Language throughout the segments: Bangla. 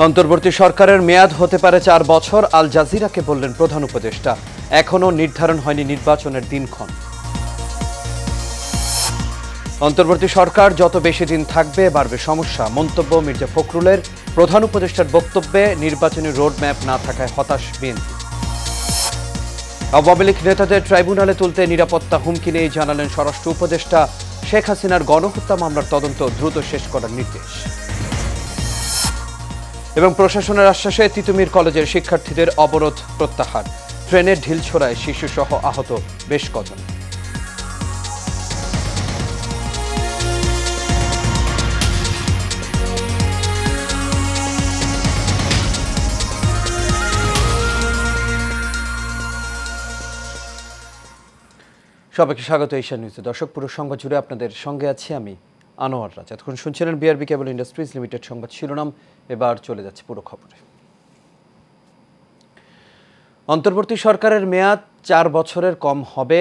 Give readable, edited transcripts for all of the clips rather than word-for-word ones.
অন্তর্বর্তী সরকারের মেয়াদ হতে পারে 4 বছর, আল জাজিরাকে বললেন প্রধান উপদেষ্টা। এখনো নির্ধারণ হয়নি নির্বাচনের দিনক্ষণ। অন্তর্বর্তী সরকার যত বেশি দিন থাকবে বাড়বে সমস্যা, মন্তব্য মির্জা ফখরুলের। প্রধান উপদেষ্টার বক্তব্যে নির্বাচনী রোডম্যাপ না থাকায় হতাশ বিএনপি। আওয়ামী লীগ নেতাদের ট্রাইব্যুনালে তুলতে নিরাপত্তা হুমকি নিয়ে জানালেন স্বরাষ্ট্র উপদেষ্টা। শেখ হাসিনার গণহত্যা মামলার তদন্ত দ্রুত শেষ করার নির্দেশ। এবং প্রশাসনের আশ্বাসে তিতুমির কলেজের শিক্ষার্থীদের অবরোধ প্রত্যাহার। ট্রেনের ঢিলছোড়ায় শিশুসহ আহত বেশ কজন। সবাইকে স্বাগত এশিয়ান নিউজে। দর্শক, পুরো সংবাদ জুড়ে আপনাদের সঙ্গে আছি আমি আনোয়ার রাজ। এতক্ষণ শুনছিলেন বিআরবি কেবল ইন্ডাস্ট্রিজ লিমিটেড সংবাদ শিরোনাম। এবার চলে যাচ্ছে পুরো খবরে। অন্তর্বর্তী সরকারের মেয়াদ 4 বছরের কম হবে,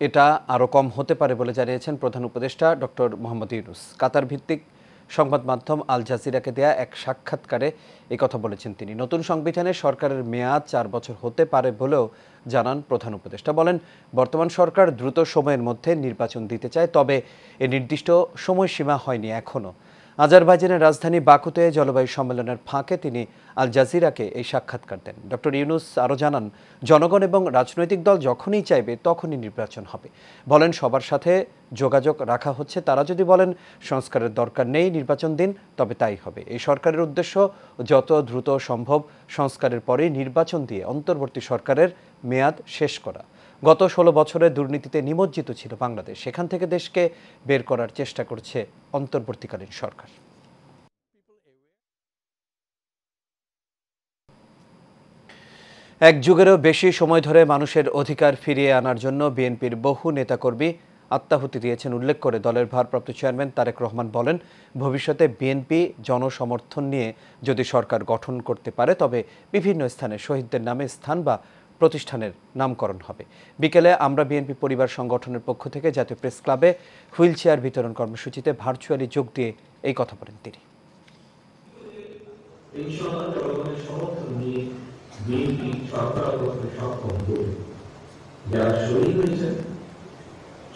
এটা আরও কম হতে পারে বলে জানিয়েছেন প্রধান উপদেষ্টা ডক্টর মোহাম্মদ ইউনূস। কাতার ভিত্তিক সংবাদ মাধ্যম আল জাজিরাকে দেয়া এক সাক্ষাৎকারে একথা বলেছেন তিনি। নতুন সংবিধানে সরকারের মেয়াদ 4 বছর হতে পারে বলেও জানান প্রধান উপদেষ্টা। বলেন, বর্তমান সরকার দ্রুত সময়ের মধ্যে নির্বাচন দিতে চায়, তবে এ নির্দিষ্ট সময়সীমা হয়নি এখনও। আজারবাইজানের রাজধানী বাকুতে জলবায়ু সম্মেলনের ফাঁকে তিনি আল জাজিরাকে এই সাক্ষাৎকার দেন। ডক্টর ইউনূস আরও জানান, জনগণ এবং রাজনৈতিক দল যখনই চাইবে তখনই নির্বাচন হবে। বলেন, সবার সাথে যোগাযোগ রাখা হচ্ছে। তারা যদি বলেন সংস্কারের দরকার নেই, নির্বাচন দিন, তবে তাই হবে। এই সরকারের উদ্দেশ্য যত দ্রুত সম্ভব সংস্কারের পরেই নির্বাচন দিয়ে অন্তর্বর্তী সরকারের মেয়াদ শেষ করা। গত 16 বছরে দুর্নীতিতে নিমজ্জিত ছিল বাংলাদেশ। সেখান থেকে দেশকে বের করার চেষ্টা করছে অন্তর্বর্তীকালীন সরকার। এক যুগেরও বেশি সময় ধরে মানুষের অধিকার ফিরিয়ে আনার জন্য বিএনপির বহু নেতাকর্মী আত্মাহুতি দিয়েছেন উল্লেখ করে দলের ভারপ্রাপ্ত চেয়ারম্যান তারেক রহমান বলেন, ভবিষ্যতে বিএনপি জনসমর্থন নিয়ে যদি সরকার গঠন করতে পারে তবে বিভিন্ন স্থানে শহীদদের নামে স্থান বা প্রতিষ্ঠানের নামকরণ হবে। বিকেলে আমরা বিএনপি পরিবার সংগঠনের পক্ষ থেকে জাতীয় প্রেস ক্লাবে হুইল চেয়ার বিতরণ কর্মসূচিতে ভার্চুয়ালি যোগ দিয়ে এই কথা বলেন তিনি।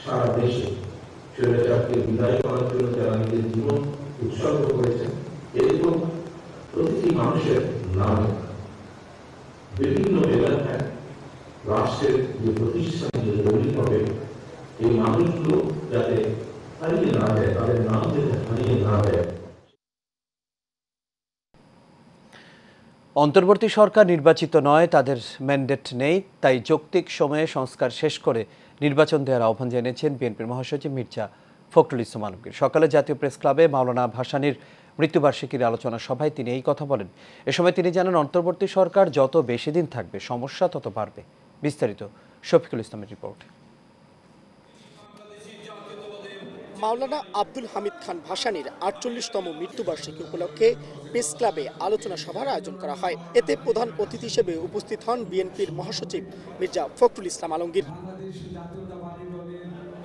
সারা দেশে স্বৈরাচারকে বিদায় করার জন্য যারা নিজের জীবন উৎসর্গ করেছেন, এরকম প্রতিটি মানুষের নামে বিভিন্ন এলাকায় রাষ্ট্রের যে প্রতিষ্ঠান যে তৈরি হবে, এই মানুষগুলো যাতে হারিয়ে না যায়, তাদের নাম যাতে হারিয়ে না যায়। অন্তর্বর্তী সরকার নির্বাচিত নয়, তাদের ম্যান্ডেট নেই, তাই যৌক্তিক সময়ে সংস্কার শেষ করে নির্বাচন দেওয়ার আহ্বান জানিয়েছেন বিএনপির মহাসচিব মির্জা ফখরুল ইসলাম আলমগীর। সকালে জাতীয় প্রেস ক্লাবে মাওলানা ভাসানীর মৃত্যুবার্ষিকীর আলোচনা সভায় তিনি এই কথা বলেন। এ সময় তিনি জানান, অন্তর্বর্তী সরকার যত বেশি দিন থাকবে সমস্যা তত বাড়বে। বিস্তারিত শফিকুল ইসলামের রিপোর্ট। মাওলানা আব্দুল হামিদ খান ভাসানীর ৪৮তম মৃত্যুবার্ষিকী উপলক্ষে প্রেস ক্লাবে আলোচনা সভার আয়োজন করা হয়। এতে প্রধান অতিথি হিসেবে উপস্থিত হন বিএনপির মহাসচিব মির্জা ফখরুল ইসলাম আলমগীর।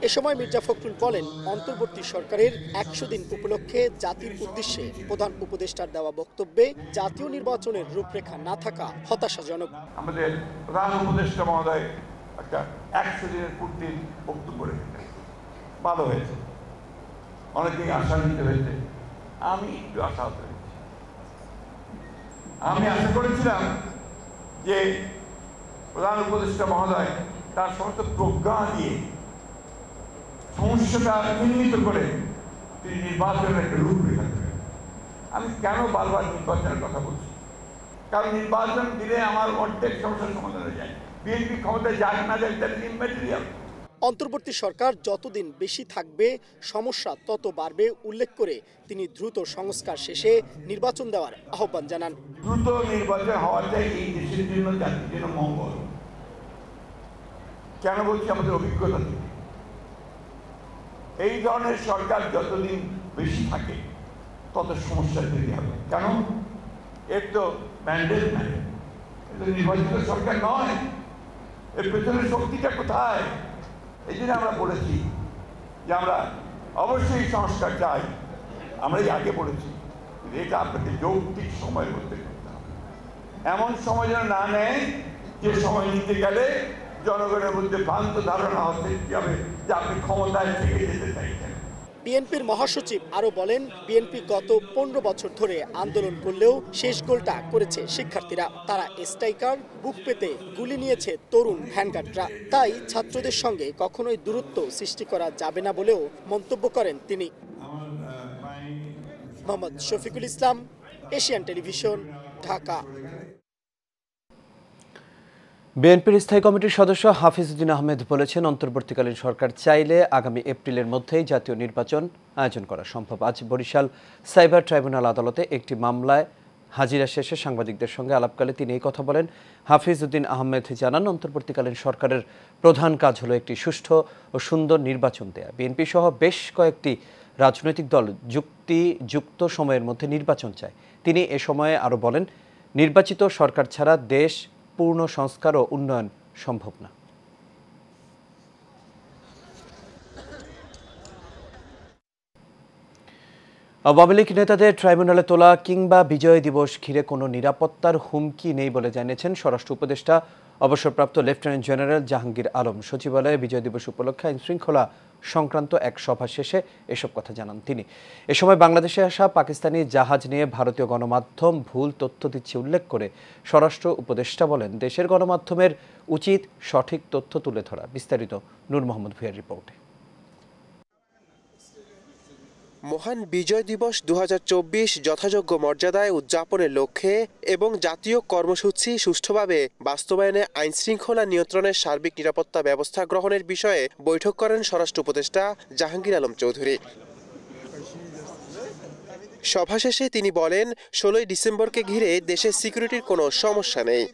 এ সময় মির্জা ফখরুল বলেন, অন্তর্বর্তী সরকারের 100 দিন উপলক্ষে জাতির উদ্দেশ্যে প্রধান উপদেষ্টার দেওয়া বক্তব্যে জাতীয় নির্বাচনের রূপরেখা না থাকা হতাশাজনক। আমাদের প্রধান উপদেষ্টা মহোদয় একটা 100 দিনের পূর্তির বক্তব্য রেখেছেন, ভালো হয়েছে, অনেকেই আশান্বিত হয়েছে, আমি একটু আশাহত হয়েছি। আমি আশা করেছিলাম যে প্রধান উপদেষ্টা মহোদয় তার সমস্ত প্রজ্ঞা দিয়ে সমস্যাটা চিহ্নিত করে তিনি নির্বাচনের একটা রূপরেখা দেবেন। আমি কেন বারবার নির্বাচনের কথা বলছি? কারণ নির্বাচন দিলে আমার অর্ধেক সমস্যার সমাধান হয়ে যায়। বিএনপি ক্ষমতায় যাক না যাক, দ্যাট ইজ ইম্যাটেরিয়াল। অন্তর্বর্তী সরকার যতদিন বেশি থাকবে সমস্যা তত বাড়বে উল্লেখ করে তিনি দ্রুত সংস্কার শেষে নির্বাচন দেওয়ার আহ্বান জানান। দ্রুত নির্বাচন হওয়াটাই এই দেশের জন্য, জাতির জন্য মঙ্গল। কেন বলছি? আমাদের অভিজ্ঞতা থেকে এই ধরনের সরকার যতদিন বেশি থাকে তত সমস্যা তৈরি হবে। কেন? এর তো ম্যান্ডেট নাই, এটা নির্বাচিত সরকার নয়। এর পেছনের শক্তিটা কোথায়? এই জন্য আমরা বলেছি যে আমরা অবশ্যই সংস্কার চাই। আমরাই আগে বলেছি এটা আপনাকে যৌক্তিক সময়ের মধ্যে করতে হবে। এমন সময় যেন না নেয় যে সময় নিতে গেলে জনগণের মধ্যে ভ্রান্ত ধারণা হতে হবে যে আপনি ক্ষমতায় থেকে যেতে চাইছেন। বিএনপির মহাসচিব আরো বলেন, বিএনপি গত 15 বছর ধরে আন্দোলন করলেও শেষ গোলটা করেছে শিক্ষার্থীরা। তারা স্ট্রাইকার, বুক পেতে গুলি নিয়েছে তরুণ ভ্যানগার্ডরা। তাই ছাত্রদের সঙ্গে কখনোই দূরত্ব সৃষ্টি করা যাবে না বলেও মন্তব্য করেন তিনি। Mohammad Shafiqul Islam, Asian television, Dhaka. বিএনপির স্থায়ী কমিটির সদস্য হাফিজউদ্দিন আহমেদ বলেছেন, অন্তর্বর্তীকালীন সরকার চাইলে আগামী এপ্রিলের মধ্যেই জাতীয় নির্বাচন আয়োজন করা সম্ভব। আজ বরিশাল সাইবার ট্রাইব্যুনাল আদালতে একটি মামলায় হাজিরা শেষে সাংবাদিকদের সঙ্গে আলাপকালে তিনি এই কথা বলেন। হাফিজউদ্দিন আহমেদ জানান, অন্তর্বর্তীকালীন সরকারের প্রধান কাজ হলো একটি সুষ্ঠু ও সুন্দর নির্বাচন দেয়া। বিএনপি সহ বেশ কয়েকটি রাজনৈতিক দল যুক্তিযুক্ত সময়ের মধ্যে নির্বাচন চায়। তিনি এ সময়ে আরও বলেন, নির্বাচিত সরকার ছাড়া দেশ পূর্ণ সংস্কার ও উন্নয়ন সম্ভব না। আওয়ামী লীগ নেতাদের ট্রাইব্যুনালে তোলা কিংবা বিজয় দিবস ঘিরে কোনো নিরাপত্তার হুমকি নেই বলে জানিয়েছেন স্বরাষ্ট্র উপদেষ্টা অবসরপ্রাপ্ত লেফটেন্যান্ট জেনারেল জাহাঙ্গীর আলম। সচিবালয়ে বিজয় দিবস উপলক্ষে আইনশৃঙ্খলা সংক্রান্ত এক সভা শেষে এসব কথা জানান তিনি। এ সময় বাংলাদেশে আসা পাকিস্তানি জাহাজ নিয়ে ভারতীয় গণমাধ্যম ভুল তথ্য দিচ্ছে উল্লেখ করে স্বরাষ্ট্র উপদেষ্টা বলেন, দেশের গণমাধ্যমের উচিত সঠিক তথ্য তুলে ধরা। বিস্তারিত নূর মোহাম্মদ ভূঁইয়ার রিপোর্টে। মহান বিজয় দিবস 2024 যথাযোগ্য মর্যাদায় উদযাপনের লক্ষ্যে এবং জাতীয় কর্মসূচি সুষ্ঠুভাবে বাস্তবায়নে আইনশৃঙ্খলা নিয়ন্ত্রণের সার্বিক নিরাপত্তা ব্যবস্থা গ্রহণের বিষয়ে বৈঠক করেন স্বরাষ্ট্র উপদেষ্টা জাহাঙ্গীর আলম চৌধুরী। সভা শেষে তিনি বলেন, 16ই ডিসেম্বরকে ঘিরে দেশের সিকিউরিটির কোনো সমস্যা নেই।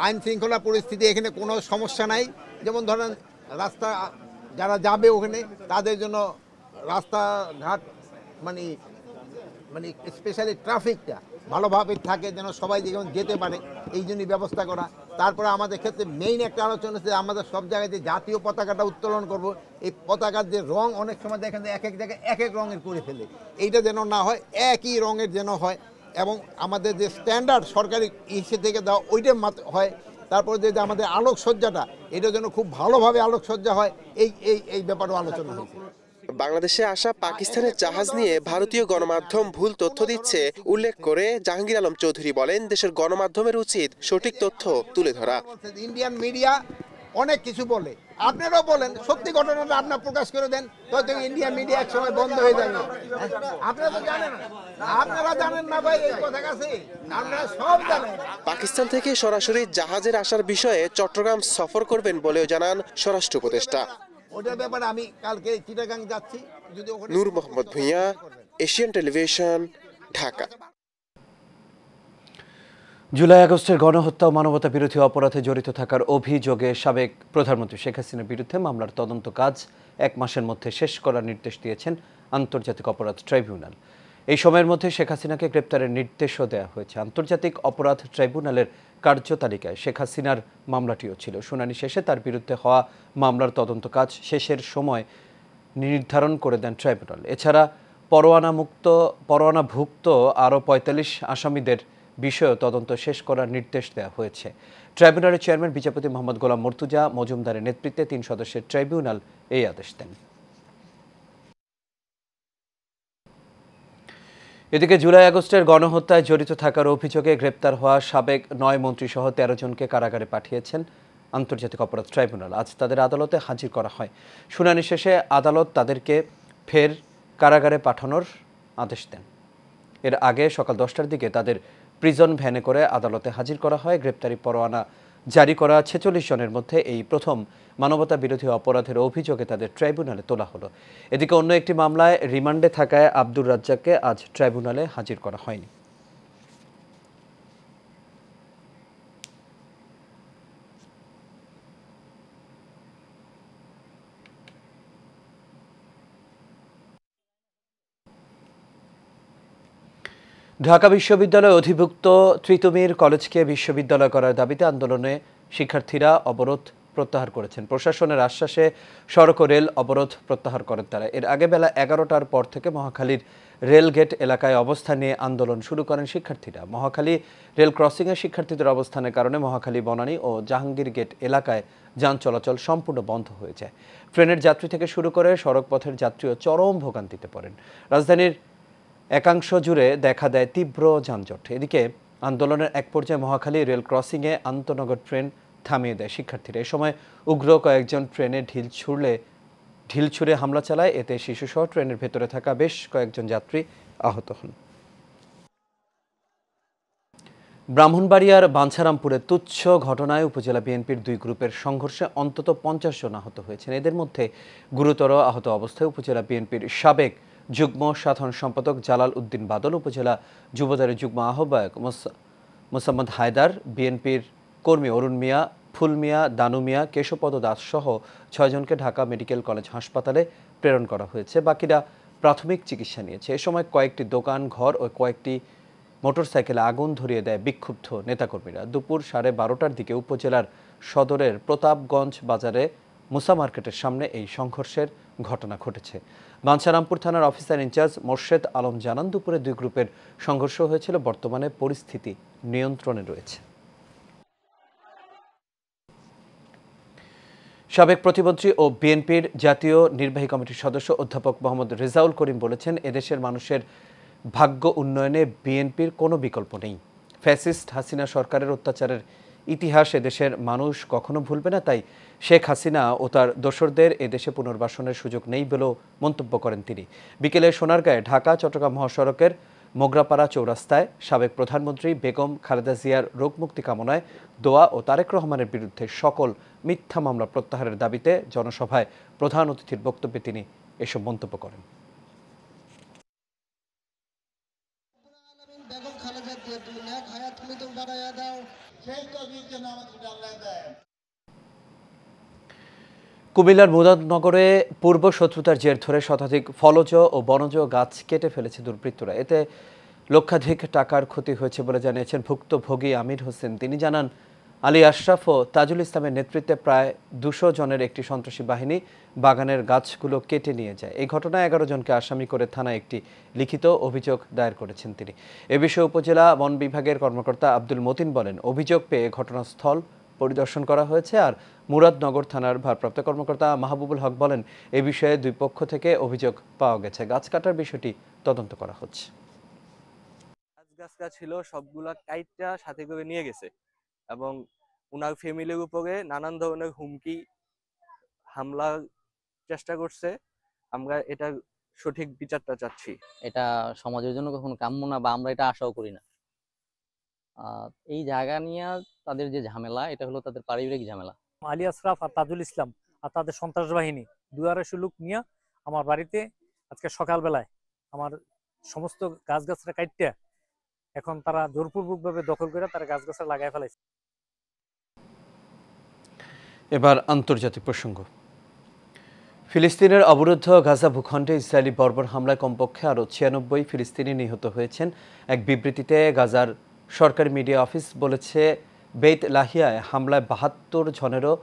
আইন শৃঙ্খলা পরিস্থিতি এখানে কোনো সমস্যা নাই। যেমন ধরেন রাস্তা যারা যাবে ওখানে তাদের জন্য রাস্তাঘাট মানে স্পেশালি ট্রাফিকটা ভালোভাবে থাকে, যেন সবাই যেমন যেতে পারে, এই জন্যই ব্যবস্থা করা। তারপরে আমাদের ক্ষেত্রে মেইন একটা আলোচনা হচ্ছে আমাদের সব জায়গায় যে জাতীয় পতাকাটা উত্তোলন করব, এই পতাকার যে রং অনেক সময় দেখেন যে এক এক জায়গায় এক এক রঙের করে ফেলে, এইটা যেন না হয়, একই রঙের যেন হয় এবং আমাদের যে স্ট্যান্ডার্ড সরকারি ইসে থেকে দেওয়া ওইটা হয়। তারপরে যে আমাদের আলোকসজ্জাটা এটা যেন খুব ভালোভাবে আলোকসজ্জা হয়, এই ব্যাপারেও আলোচনা হয়েছে। বাংলাদেশে আসা পাকিস্তানের জাহাজ নিয়ে ভারতীয় গণমাধ্যম ভুল তথ্য দিচ্ছে উল্লেখ করে জাহাঙ্গীর আলম চৌধুরী বলেন, দেশের গণমাধ্যমের উচিত সঠিক তথ্য তুলে ধরা। ইন্ডিয়ান মিডিয়া অনেক কিছু বলে, আপনারাও বলেন, সত্যি ঘটনাটা আপনারা প্রকাশ করে দেন, হয়তো ইন্ডিয়ান মিডিয়া এক সময় বন্ধ হয়ে যাবে। আপনারা তো জানেন, আপনারা জানেন না ভাই, এই কথা কাছে আপনারা সব জানেন। পাকিস্তান থেকে সরাসরি জাহাজের আসার বিষয়ে চট্টগ্রাম সফর করবেন বলেও জানান স্বরাষ্ট্র উপদেষ্টা। ওটার ব্যাপারে আমি কালকে চিটাগাং যাচ্ছি। নূর মোহাম্মদ ভূঁইয়া, এশিয়ান টেলিভিশন, ঢাকা। জুলাই আগস্টের গণহত্যা ও মানবতা বিরোধী অপরাধে জড়িত থাকার অভিযোগে সাবেক প্রধানমন্ত্রী শেখ হাসিনার বিরুদ্ধে মামলার তদন্ত কাজ 1 মাসের মধ্যে শেষ করার নির্দেশ দিয়েছেন আন্তর্জাতিক অপরাধ ট্রাইব্যুনাল। এই সময়ের মধ্যে শেখ হাসিনাকে গ্রেপ্তারের নির্দেশও দেওয়া হয়েছে। আন্তর্জাতিক অপরাধ ট্রাইব্যুনালের কার্যতালিকায় শেখ হাসিনার মামলাটিও ছিল। শুনানি শেষে তার বিরুদ্ধে হওয়া মামলার তদন্ত কাজ শেষের সময় নির্ধারণ করে দেন ট্রাইব্যুনাল। এছাড়া পরোয়ানাভুক্ত আরও 45 আসামিদের বিষয়েও তদন্ত শেষ করার নির্দেশ দেওয়া হয়েছে। ট্রাইব্যুনালের চেয়ারম্যান বিচারপতি মোহাম্মদ গোলাম মর্তুজা মজুমদারের নেতৃত্বে 3 সদস্যের ট্রাইব্যুনাল এই আদেশ দেন। এদিকে জুলাই আগস্টের গণহত্যায় জড়িত থাকার অভিযোগে গ্রেপ্তার হওয়া সাবেক 9 মন্ত্রীসহ 13 জনকে কারাগারে পাঠিয়েছেন আন্তর্জাতিক অপরাধ ট্রাইব্যুনাল। আজ তাদের আদালতে হাজির করা হয়। শুনানি শেষে আদালত তাদেরকে ফের কারাগারে পাঠানোর আদেশ দেন। এর আগে সকাল 10টার দিকে তাদের প্রিজন ভ্যানে করে আদালতে হাজির করা হয়। গ্রেপ্তারি পরোয়ানা জারি করা 46 জনের মধ্যে এই প্রথম মানবতা বিরোধী অপরাধের অভিযোগে তাদের ট্রাইব্যুনালে তোলা হলো। এদিকে অন্য একটি মামলায় রিমান্ডে থাকায় আব্দুর রাজ্জাককে আজ ট্রাইব্যুনালে হাজির করা হয়নি। ঢাকা বিশ্ববিদ্যালয় অধিভুক্ত তিতুমীর কলেজকে বিশ্ববিদ্যালয় করার দাবিতে আন্দোলনে শিক্ষার্থীরা অবরোধ প্রত্যাহার করেছেন। প্রশাসনের আশ্বাসে সড়ক ও রেল অবরোধ প্রত্যাহার করেন তারা। এর আগে বেলা 11টার পর থেকে মহাখালীর রেলগেট এলাকায় অবস্থান নিয়ে আন্দোলন শুরু করেন শিক্ষার্থীরা। মহাখালী রেল ক্রসিংয়ে শিক্ষার্থীদের অবস্থানের কারণে মহাখালী, বনানী ও জাহাঙ্গীর গেট এলাকায় যান চলাচল সম্পূর্ণ বন্ধ হয়ে যায়। ট্রেনের যাত্রী থেকে শুরু করে সড়ক পথের যাত্রীও চরম ভোগান্তিতে পড়েন। রাজধানীর একাংশ জুড়ে দেখা দেয় তীব্র যানজট। এদিকে আন্দোলনের এক পর্যায়ে মহাখালী রেল ক্রসিংয়ে আন্তনগর ট্রেন থামিয়ে দেয় শিক্ষার্থীরা। এ সময় উগ্র কয়েকজন ট্রেনে ঢিল ছুঁড়ে হামলা চালায়। এতে শিশুসহ ট্রেনের ভেতরে থাকা বেশ কয়েকজন যাত্রী আহত হন। ব্রাহ্মণবাড়িয়ার বাঞ্ছারামপুরে তুচ্ছ ঘটনায় উপজেলা বিএনপির দুই গ্রুপের সংঘর্ষে অন্তত 50 জন আহত হয়েছেন। এদের মধ্যে গুরুতর আহত অবস্থায় উপজেলা বিএনপির সাবেক যুগ্ম সাধারণ সম্পাদক জালাল উদ্দিন বাদল, উপজেলা যুবদলের যুগ্ম আহ্বায়ক মোসাম্মদ হায়দার, বিএনপির কর্মী অরুণ মিয়া, ফুল মিয়া, দানু মিয়া, কেশবপদ দাস সহ 6 জনকে ঢাকা মেডিকেল কলেজ হাসপাতালে প্রেরণ করা হয়েছে। বাকিরা প্রাথমিক চিকিৎসা নিয়েছে। এ সময় কয়েকটি দোকান, ঘর ও কয়েকটি মোটরসাইকেলে আগুন ধরিয়ে দেয় বিক্ষুব্ধ নেতাকর্মীরা। দুপুর 12:30টার দিকে উপজেলার সদরের প্রতাপগঞ্জ বাজারে মুসা মার্কেটের সামনে এই সংঘর্ষের ঘটনা ঘটেছে। বাঞ্ছারামপুর থানার অফিসার ইনচার্জ মোর্শেদ আলম জানান, দুপুরে দুই গ্রুপের সংঘর্ষ হয়েছিল। বর্তমানে পরিস্থিতি নিয়ন্ত্রণে রয়েছে। সাবেক প্রতিমন্ত্রী ও বিএনপির জাতীয় নির্বাহী কমিটির সদস্য অধ্যাপক মোহাম্মদ রেজাউল করিম বলেছেন, এদেশের মানুষের ভাগ্য উন্নয়নে বিএনপির কোনো বিকল্প নেই। ফ্যাসিস্ট হাসিনা সরকারের অত্যাচারের ইতিহাস এদেশের মানুষ কখনো ভুলবে না। তাই শেখ হাসিনা ও তার দোসরদের এদেশে পুনর্বাসনের সুযোগ নেই বলেও মন্তব্য করেন তিনি। বিকেলে সোনারগাঁয়ে ঢাকা চট্টগ্রাম মহাসড়কের মোগরাপাড়া চৌরাস্তায় সাবেক প্রধানমন্ত্রী বেগম খালেদা জিয়ার রোগমুক্তি কামনায় দোয়া ও তারেক রহমানের বিরুদ্ধে সকল মিথ্যা মামলা প্রত্যাহারের দাবিতে জনসভায় প্রধান অতিথির বক্তব্যে তিনি এসব মন্তব্য করেন। কুমিল্লার মুরাদনগরে পূর্ব শত্রুতার জের ধরে শতাধিক ফলজ ও বনজ গাছ কেটে ফেলেছে দুর্বৃত্তরা। এতে লক্ষাধিক টাকার ক্ষতি হয়েছে বলে জানিয়েছেন ভুক্তভোগী আমির হোসেন। তিনি জানান, আলী আশরাফ ও তাজুল ইসলামের নেতৃত্বে প্রায় 200 জনের একটি সন্ত্রাসী বাহিনী বাগানের গাছগুলো কেটে নিয়ে যায়। এই ঘটনায় 11 জনকে আসামি করে থানায় একটি লিখিত অভিযোগ দায়ের করেছেন তিনি। এ বিষয়ে উপজেলা বন বিভাগের কর্মকর্তা আব্দুল মতিন বলেন, অভিযোগ পেয়ে ঘটনাস্থল পরিদর্শন করা হয়েছে। আর মুরাদনগর থানার ভারপ্রাপ্ত কর্মকর্তা মাহবুবুল হক বলেন, এ বিষয়ে দুই পক্ষ থেকে অভিযোগ পাওয়া গেছে। গাছ কাটার বিষয়টি তদন্ত করা হচ্ছে। গাছ ছিল সবগুলা কাইটটা সাথে করে নিয়ে গেছে এবং ওনার ফ্যামিলির উপরে নানান ধরনের হুমকি হামলার চেষ্টা করছে। আমরা এটা সঠিক বিচারটা চাচ্ছি। এটা সমাজের জন্য কখনো কাম্য না, বা আমরা এটা আশাও করি না। এই জায়গা নিয়ে তাদের যে ঝামেলা, এটা হলো তাদের পারিবারিক ঝামেলা। আলী আশরাফ আর তাজুল ইসলাম আর তাদের সন্ত্রাস বাহিনী 200 লোক নিয়ে আমার বাড়িতে আজকে সকালবেলায় আমার সমস্ত গাছগাছরা কাটতে এখন তারা জোরপূর্বক ভাবে দখল করে তারা গাছগাছরা লাগাই ফেলাইছে। এবার আন্তর্জাতিক প্রসঙ্গ। ফিলিস্তিনের অবরুদ্ধ গাজা ভূখণ্ডে ইসরায়েলি বর্বর হামলায় কমপক্ষে আরও 96 ফিলিস্তিনি নিহত হয়েছেন। এক বিবৃতিতে গাজার সরকারি মিডিয়া অফিস বলেছে, বেইত লাহিয়ায় হামলায় 72 জনেরও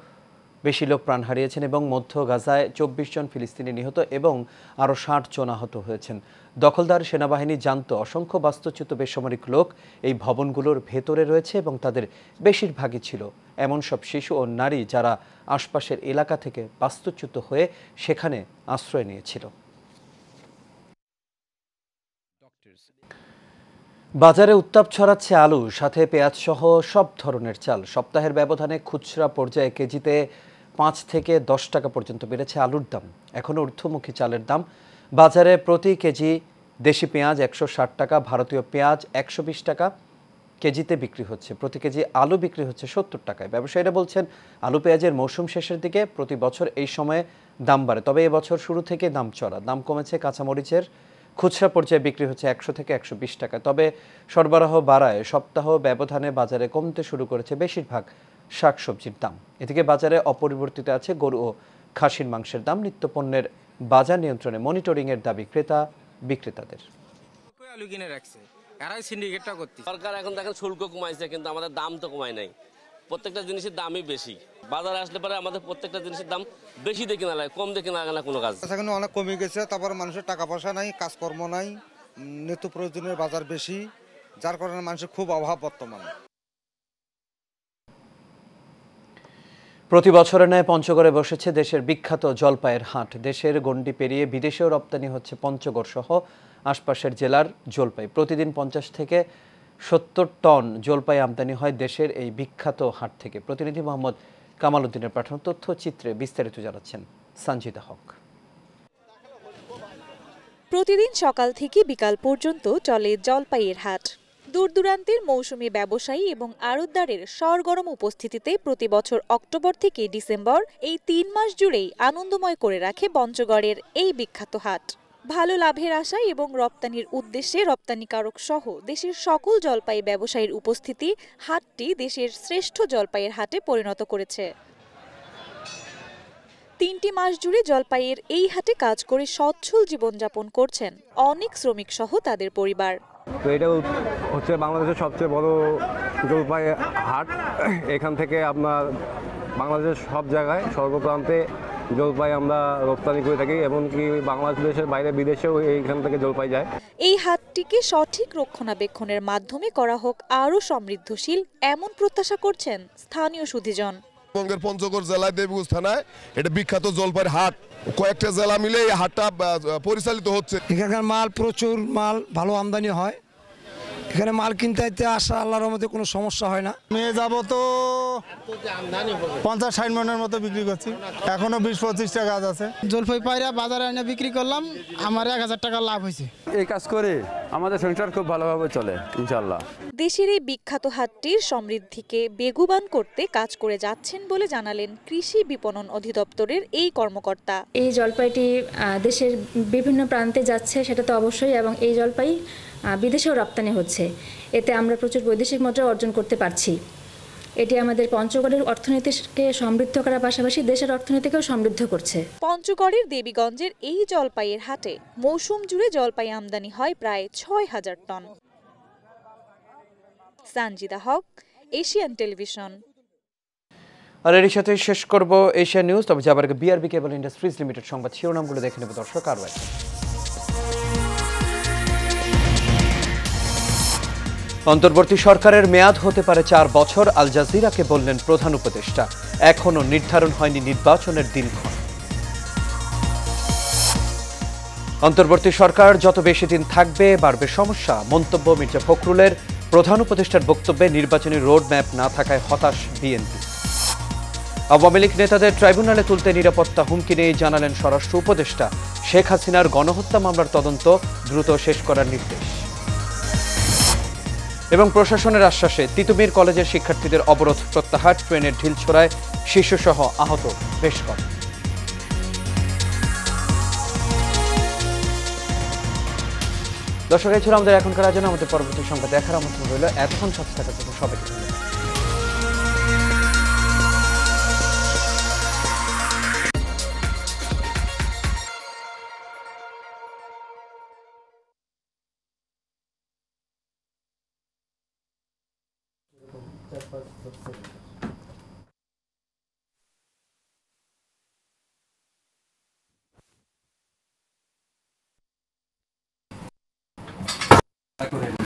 বেশি লোক প্রাণ হারিয়েছেন এবং মধ্য গাজায় 24 জন ফিলিস্তিনি নিহত এবং আরও 60 জন আহত হয়েছেন। দখলদার সেনাবাহিনী জানত অসংখ্য বাস্তুচ্যুত বেসামরিক লোক এই ভবনগুলোর ভেতরে রয়েছে এবং তাদের বেশিরভাগই ছিল এমন সব শিশু ও নারী যারা আশপাশের এলাকা থেকে বাস্তুচ্যুত হয়ে সেখানে আশ্রয় নিয়েছিল। বাজারে উত্তাপ ছড়াচ্ছে আলু, সাথে পেঁয়াজ সহ সব ধরনের চাল। সপ্তাহের ব্যবধানে খুচরা পর্যায়ে কেজিতে 5 থেকে 10 টাকা পর্যন্ত বেড়েছে আলুর দাম। এখনও ঊর্ধ্বমুখী চালের দাম। বাজারে প্রতি কেজি দেশি পেঁয়াজ 160 টাকা, ভারতীয় পেঁয়াজ 120 টাকা কেজিতে বিক্রি হচ্ছে। প্রতি কেজি আলু বিক্রি হচ্ছে 70 টাকায়। ব্যবসায়ীরা বলছেন, আলু পেঁয়াজের মৌসুম শেষের দিকে প্রতি বছর এই সময়ে দাম বাড়ে, তবে এবছর শুরু থেকে দাম চড়া। দাম কমেছে কাঁচামরিচের, খুচরা পর্যায়ে বিক্রি হচ্ছে 100 থেকে 120 টাকা। তবে সরবরাহ বাড়ায় সপ্তাহ ব্যবধানে বাজারে কমতে শুরু করেছে বেশিরভাগ শাকসবজির দাম। এদিকে বাজারে অপরিবর্তিত আছে গরু ও খাসির মাংসের দাম। নিত্যপণ্যের বাজার নিয়ন্ত্রণে মনিটরিংয়ের দাবি ক্রেতা বিক্রেতাদের। আলু কিনে রাখছে, এরাই সিন্ডিকেটটা করতেছে। সরকার এখন দেখেন শুল্ক কমাইছে, কিন্তু আমাদের দাম তো কমায় নাই। প্রত্যেকটা জিনিসের দামই বেশি। বাজারে আসলে পরে আমাদের প্রত্যেকটা জিনিসের দাম বেশি দেখে না লাগে, কম দেখে না লাগে না কোনো কাজ। এখানে অনেক কমে গেছে, তারপরে মানুষের টাকা পয়সা নাই, কাজকর্ম নাই, নিত্য প্রয়োজনীয় বাজার বেশি, যার কারণে মানুষের খুব অভাব বর্তমানে। প্রতি বছরের ন্যায় পঞ্চগড়ে বসেছে দেশের বিখ্যাত জলপাইয়ের হাট। দেশের গণ্ডি পেরিয়ে বিদেশেও রপ্তানি হচ্ছে পঞ্চগড় সহ আশপাশের জেলার জলপাই। প্রতিদিন 50 থেকে 70 টন জলপাই আমদানি হয় দেশের এই বিখ্যাত হাট থেকে। প্রতিনিধি মোহাম্মদ কামাল উদ্দিনের পাঠানো তথ্যচিত্রে বিস্তারিত জানাচ্ছেন সঞ্জিদা হক। প্রতিদিন সকাল থেকে বিকাল পর্যন্ত চলে জলপাইয়ের হাট। দূর দূরান্তের মৌসুমী ব্যবসায়ী এবং আড়তদারের সরগরম উপস্থিতিতে প্রতি বছর অক্টোবর থেকে ডিসেম্বর এই 3 মাস জুড়েই আনন্দময় করে রাখে পঞ্চগড়ের এই বিখ্যাত হাট। ভালো লাভের আশায় এবং রপ্তানির উদ্দেশ্যে রপ্তানিকারক সহ দেশের সকল জলপাই ব্যবসায়ীর উপস্থিতি হাটটি দেশের শ্রেষ্ঠ জলপাইয়ের হাটে পরিণত করেছে। 3টি মাস জুড়ে জলপাইয়ের এই হাটে কাজ করে সচ্ছল জীবনযাপন করছেন অনেক শ্রমিক সহ তাদের পরিবার। তো এটা হচ্ছে বাংলাদেশের সবচেয়ে বড় জলপাই হাট। এখান থেকে আপনার বাংলাদেশের সব জায়গায় সর্বপ্রান্তে জলপাই আমরা রপ্তানি করে থাকি, এমনকি বাংলাদেশের বাইরে বিদেশেও এইখান থেকে জলপাই যায়। এই হাটটিকে সঠিক রক্ষণাবেক্ষণের মাধ্যমে করা হোক আরও সমৃদ্ধশীল, এমন প্রত্যাশা করছেন স্থানীয় সুধীজন। পশ্চিমবঙ্গের পঞ্চগড় জেলায় দেবীগঞ্জ থানায় এটা বিখ্যাত জলপাইয়ের হাট, কয়েকটা জেলা মিলে এই হাটটা পরিচালিত হচ্ছে। এখানকার মাল প্রচুর মাল, ভালো আমদানি হয়। এখানে মাল কিনতে আসা আল্লাহর রহমতে কোনো সমস্যা হয় না। নিয়ে যাব তো 50-60 মনের মতো বিক্রি করছি, এখনো 20-25টা গাছ আছে। জলপাই পায়রা বাজারে এনে বিক্রি করলাম, আমার 1000 টাকা লাভ হয়েছে। এই কাজ করে আমাদের সংসার খুব ভালোভাবে চলে ইনশাআল্লাহ। দেশের এই বিখ্যাত হাটটির সমৃদ্ধিকে বেগবান করতে কাজ করে যাচ্ছেন বলে জানালেন কৃষি বিপণন অধিদপ্তরের এই কর্মকর্তা। এই জলপাইটি দেশের বিভিন্ন প্রান্তে যাচ্ছে সেটা তো অবশ্যই, এবং এই জলপাই বিদেশেও রপ্তানি হচ্ছে। এতে আমরা প্রচুর বৈদেশিক মুদ্রা অর্জন করতে পারছি। এটি আমাদের পঞ্চগড়ের অর্থনীতিকে সমৃদ্ধ করার পাশাপাশি দেশের অর্থনীতিকেও সমৃদ্ধ করছে। পঞ্চগড়ের দেবীগঞ্জের এই জলপাইয়ের হাটে মৌসুম জুড়ে জলপাই আমদানি হয় প্রায় 6000 টন। সঞ্জিদা হক, এশিয়ান টেলিভিশন। আর এর সাথে শেষ করব এশিয়া নিউজ। তবে যাবার আগে বিআরবি কেবল ইন্ডাস্ট্রিজ লিমিটেড সংবাদ শিরোনামগুলো দেখে নেব দর্শক। আরও একবার অন্তর্বর্তী সরকারের মেয়াদ হতে পারে 4 বছর, আল জাজিরাকে বললেন প্রধান উপদেষ্টা। এখনও নির্ধারণ হয়নি নির্বাচনের দিনক্ষণ। অন্তর্বর্তী সরকার যত বেশি দিন থাকবে বাড়বে সমস্যা, মন্তব্য মির্জা ফখরুলের। প্রধান উপদেষ্টার বক্তব্যে নির্বাচনী রোড ম্যাপ না থাকায় হতাশ বিএনপি। আওয়ামী লীগ নেতাদের ট্রাইব্যুনালে তুলতে নিরাপত্তা হুমকি নিয়ে জানালেন স্বরাষ্ট্র উপদেষ্টা। শেখ হাসিনার গণহত্যা মামলার তদন্ত দ্রুত শেষ করার নির্দেশ। এবং প্রশাসনের আশ্বাসে তিতুমির কলেজের শিক্ষার্থীদের অবরোধ প্রত্যাহার, ট্রেনের ঢিলছোড়ায় শিশুসহ আহত বেশ কম। দর্শক, এই ছিল আমাদের এখনকার আয়োজন। আমাদের পরবর্তী সংবাদ দেখার আমন্ত্রণ রইল। এতক্ষণ সাথে থাকার জন্য সবাইকে ধন্যবাদ। চার পাঁচ